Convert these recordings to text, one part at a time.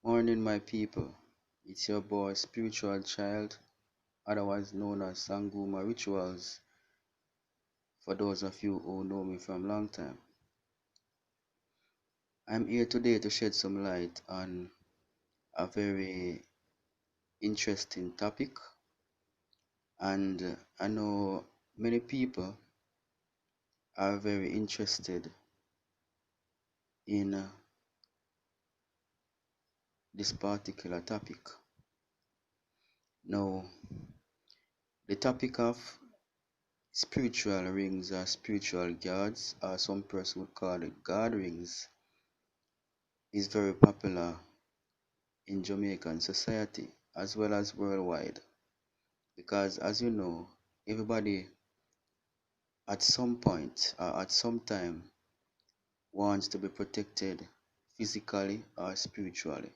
Morning, my people. It's your boy, Spiritual Child, otherwise known as Sanguma Rituals, for those of you who know me from long time. I'm here today to shed some light on a very interesting topic, and I know many people are very interested in this particular topic. Now, the topic of spiritual rings or spiritual guards, or some person would call it guard rings, is very popular in Jamaican society as well as worldwide, because as you know, everybody at some point or at some time wants to be protected physically or spiritually.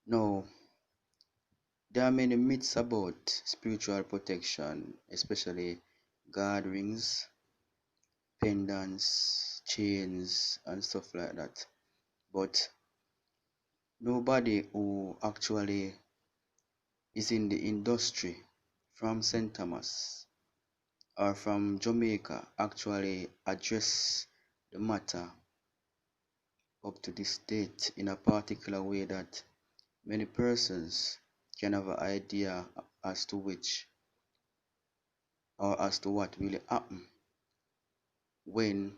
Now, there are many myths about spiritual protection, especially guard rings, pendants, chains, and stuff like that. But nobody who actually is in the industry from St. Thomas or from Jamaica actually address the matter up to this date in a particular way that many persons can have an idea as to which or as to what really happened when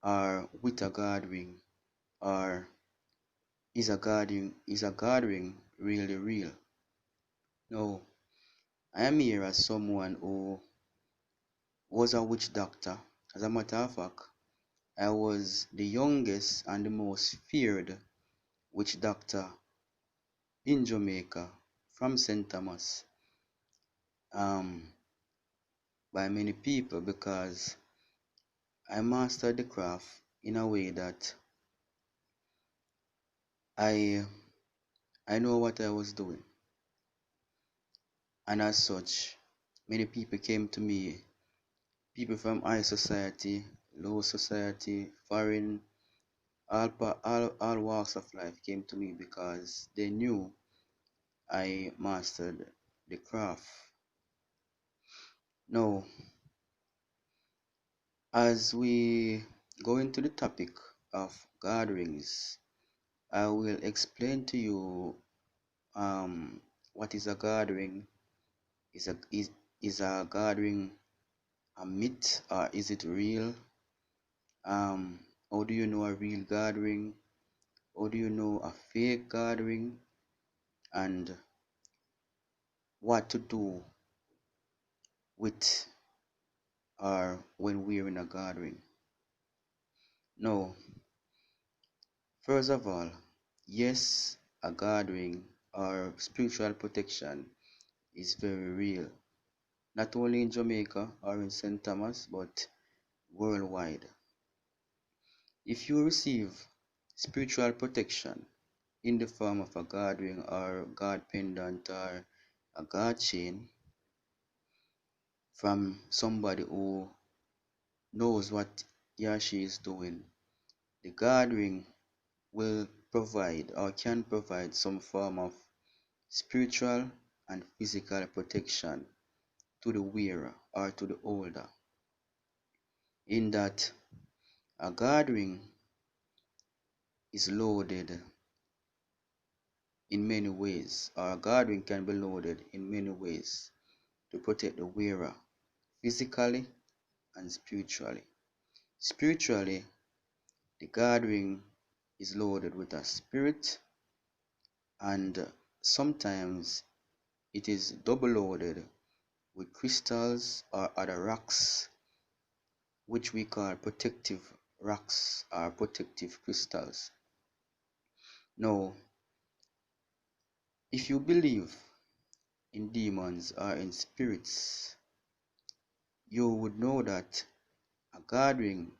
or with a gathering, or is a gathering really real. Now, I am here as someone who was a witch doctor. As a matter of fact, I was the youngest and the most feared witch doctor in Jamaica from St. Thomas, um, by many people, because I mastered the craft in a way that I I know what I was doing, and as such, many people came to me, people from high society, low society, foreign, all walks of life came to me because they knew I mastered the craft. Now, as we go into the topic of gatherings, I will explain to you what is a gathering. Is a gathering a myth, or is it real? Um, how do you know a real gathering? How do you know a fake gathering? And what to do with or when we're in a gathering? Now, first of all, yes, a gathering or spiritual protection is very real, not only in Jamaica or in St. Thomas, but worldwide. If you receive spiritual protection in the form of a guard ring or guard pendant or a guard chain from somebody who knows what he or she is doing, the guard ring will provide or can provide some form of spiritual and physical protection to the wearer or to the holder, in that a guard ring is loaded in many ways, or a guard ring can be loaded in many ways to protect the wearer physically and spiritually. Spiritually, the guard ring is loaded with a spirit, and sometimes it is double loaded with crystals or other rocks, which we call protective rocks or protective crystals. Now, if you believe in demons or in spirits, you would know that a guard ring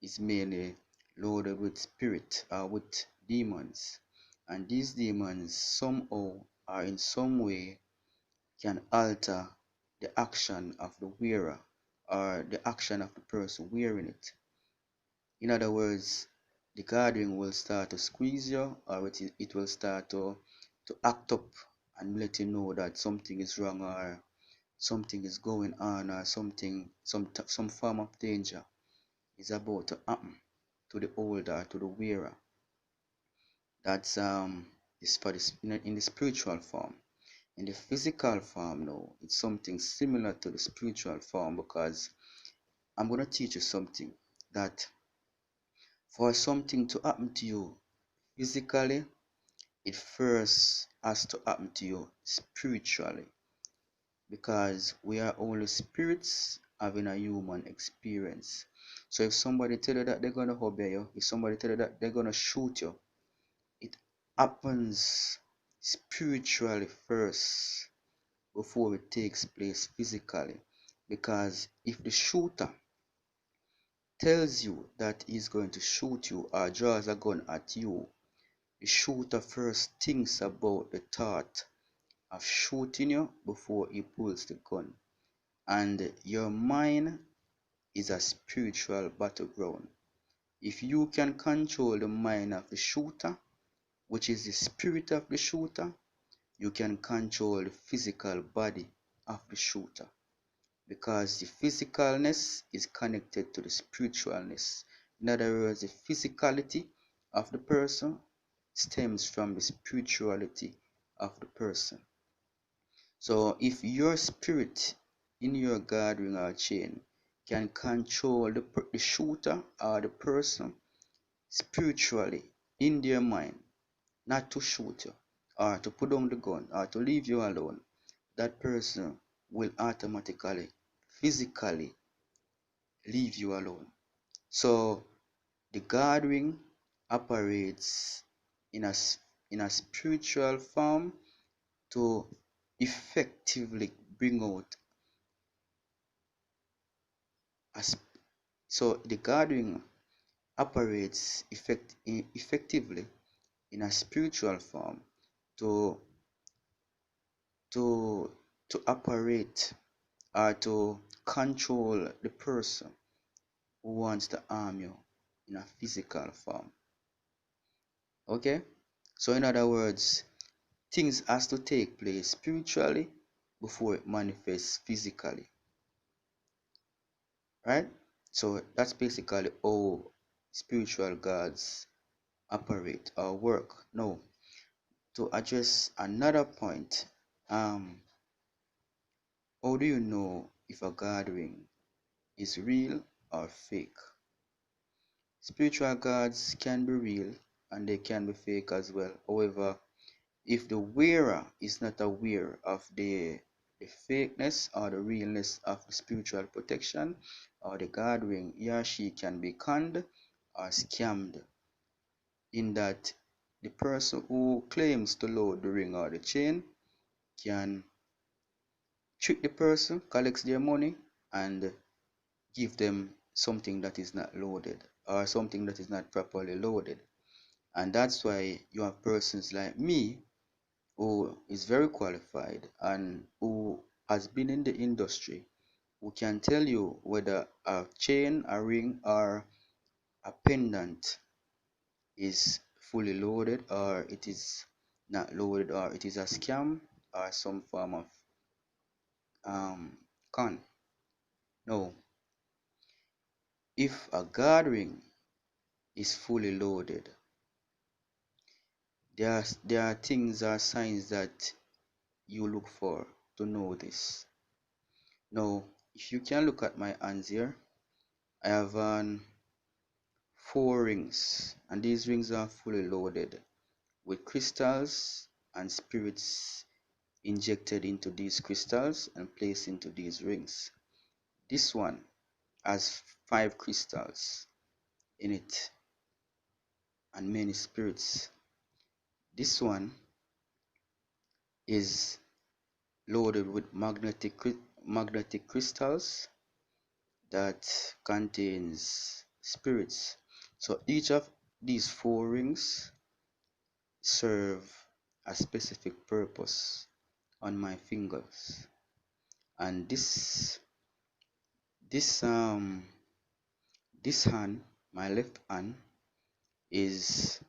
is mainly loaded with spirit or with demons, and these demons somehow or in some way can alter the action of the wearer or the action of the person wearing it. In other words, the gathering will start to squeeze you, or it will start to act up and let you know that something is wrong, or something is going on, or some form of danger is about to happen to the holder, to the wearer. That's is for this in the spiritual form. In the physical form now, it's something similar to the spiritual form, because I'm going to teach you something that for something to happen to you physically, it first has to happen to you spiritually, because we are only spirits having a human experience. So if somebody tell you that they're going to obey you, if somebody tell you that they're going to shoot you, it happens spiritually first before it takes place physically. Because if the shooter tells you that he's going to shoot you or draws a gun at you, the shooter first thinks about the thought of shooting you before he pulls the gun. And your mind is a spiritual battleground. If you can control the mind of the shooter, which is the spirit of the shooter, you can control the physical body of the shooter, because the physicalness is connected to the spiritualness. In other words, the physicality of the person stems from the spirituality of the person. So if your spirit in your gathering or chain can control the shooter or the person spiritually in their mind, not to shoot you or to put down the gun or to leave you alone, that person will automatically, physically leave you alone. So the gathering operates in a spiritual form to effectively bring out a so the gathering operates effectively in a spiritual form to to to operate or to control the person who wants to harm you in a physical form. Okay, so in other words, things has to take place spiritually before it manifests physically, right? So that's basically how spiritual gods operate or work. Now, to address another point, how do you know if a gathering is real or fake? Spiritual gods can be real and they can be fake as well. However, if the wearer is not aware of the fakeness or the realness of the spiritual protection or the gathering, he or she can be conned or scammed, in that the person who claims to load the ring or the chain can trick the person, collects their money, and give them something that is not loaded or something that is not properly loaded. And that's why you have persons like me who is very qualified and who has been in the industry, who can tell you whether a chain, a ring, or a pendant is fully loaded or it is not loaded, or it is a scam or some form of con. No, if a gathering is fully loaded, there are things or signs that you look for to know this. Now, if you can look at my hands here, I have 4 rings, and these rings are fully loaded with crystals and spirits injected into these crystals and placed into these rings. This one has 5 crystals in it and many spirits. This one is loaded with magnetic crystals that contains spirits. So each of these 4 rings serve a specific purpose on my fingers, and this this hand, my left hand, is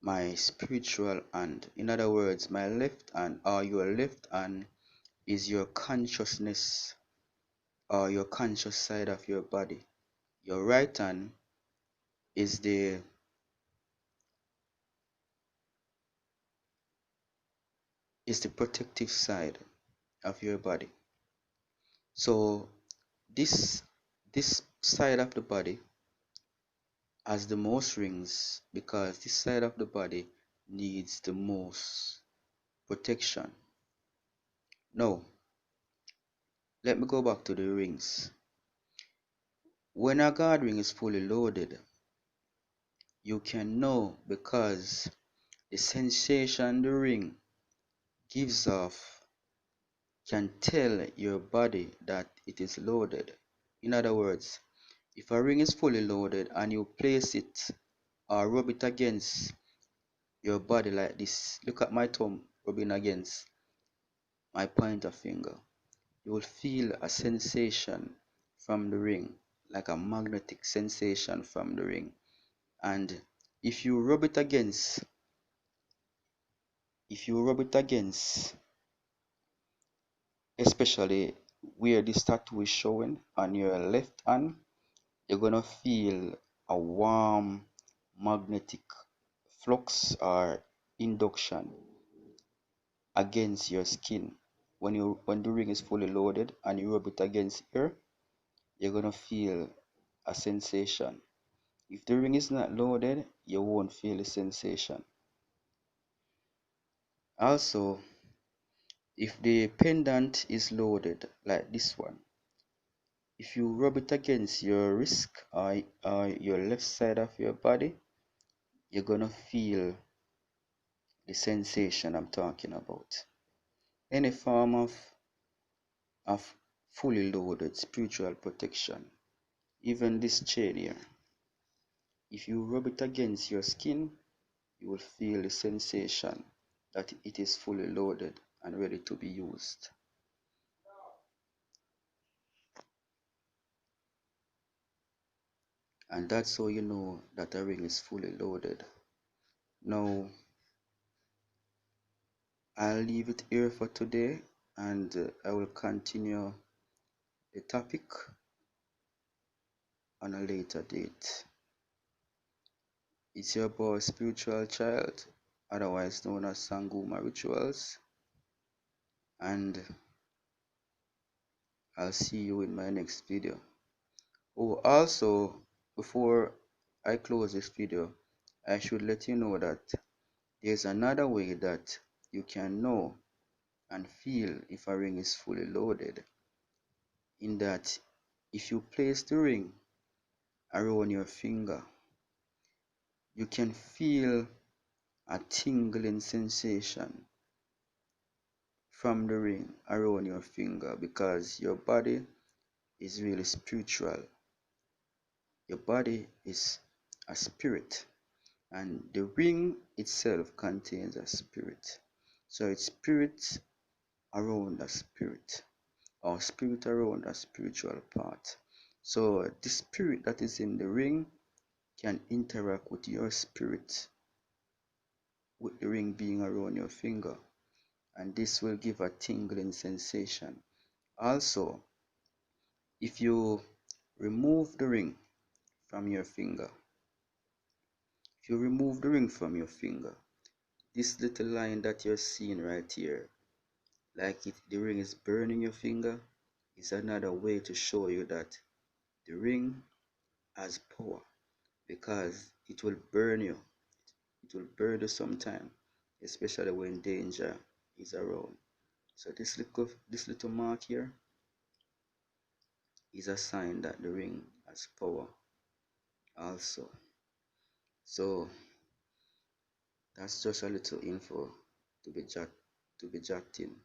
my spiritual hand. In other words, my left hand or your left hand is your consciousness or your conscious side of your body. Your right hand is the protective side of your body. So this this side of the body has the most rings because this side of the body needs the most protection. Now, let me go back to the rings. When a guard ring is fully loaded, you can know because the sensation the ring gives off can tell your body that it is loaded. In other words, if a ring is fully loaded and you place it or rub it against your body like this, look at my thumb rubbing against my pointer finger, you will feel a sensation from the ring, like a magnetic sensation from the ring. And if you rub it against, especially where this tattoo is showing on your left hand, you're gonna feel a warm magnetic flux or induction against your skin. When the ring is fully loaded and you rub it against here, you're gonna feel a sensation. If the ring is not loaded, you won't feel the sensation. Also, if the pendant is loaded like this one, if you rub it against your wrist or your left side of your body, you're gonna feel the sensation I'm talking about. Any form of fully loaded spiritual protection, even this chain here, if you rub it against your skin, you will feel the sensation that it is fully loaded and ready to be used. And that's how you know that a ring is fully loaded. Now, I'll leave it here for today, and I will continue the topic on a later date. It's your boy Spiritual Child, otherwise known as Sanguma Rituals, and I'll see you in my next video. Oh, also, before I close this video, I should let you know that there's another way that you can know and feel if a ring is fully loaded, in that if you place the ring around your finger, you can feel a tingling sensation from the ring around your finger because your body is really spiritual. Your body is a spirit, and the ring itself contains a spirit. So it's spirit around a spirit, or spirit around a spiritual part. So the spirit that is in the ring can interact with your spirit, with the ring being around your finger, and this will give a tingling sensation. Also, if you remove the ring from your finger, this little line that you're seeing right here, like the ring is burning your finger, is another way to show you that the ring has power, because it will burn you. It will burn you sometime, especially when danger is around. So this little mark here is a sign that the ring has power also. So that's just a little info to be jotting.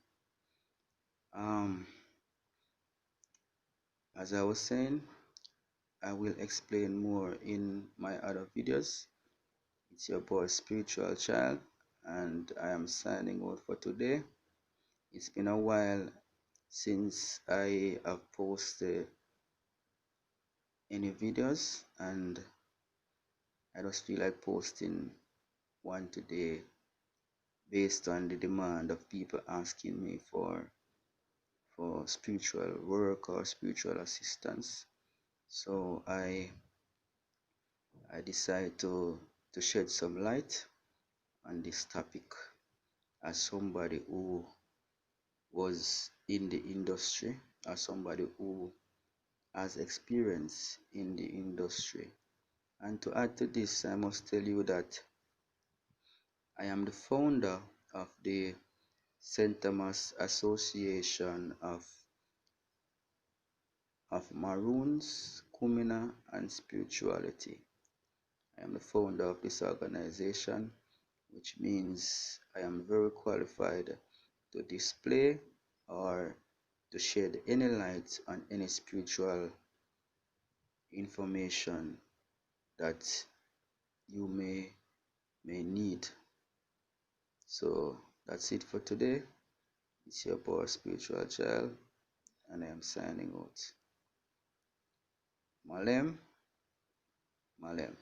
As I was saying, I will explain more in my other videos. It's your boy Spiritual Child, and I am signing out for today. It's been a while since I have posted any videos, and I just feel like posting one today based on the demand of people asking me for spiritual work or spiritual assistance. So I decided to shed some light on this topic as somebody who was in the industry, as somebody who has experience in the industry. And to add to this, I must tell you that I am the founder of the St. Thomas Association of Maroons, Kumina, and Spirituality. I am the founder of this organization, which means I am very qualified to display or to shed any light on any spiritual information that you may need. So that's it for today. It's your power spiritual child, and I am signing out. Malem, Malem.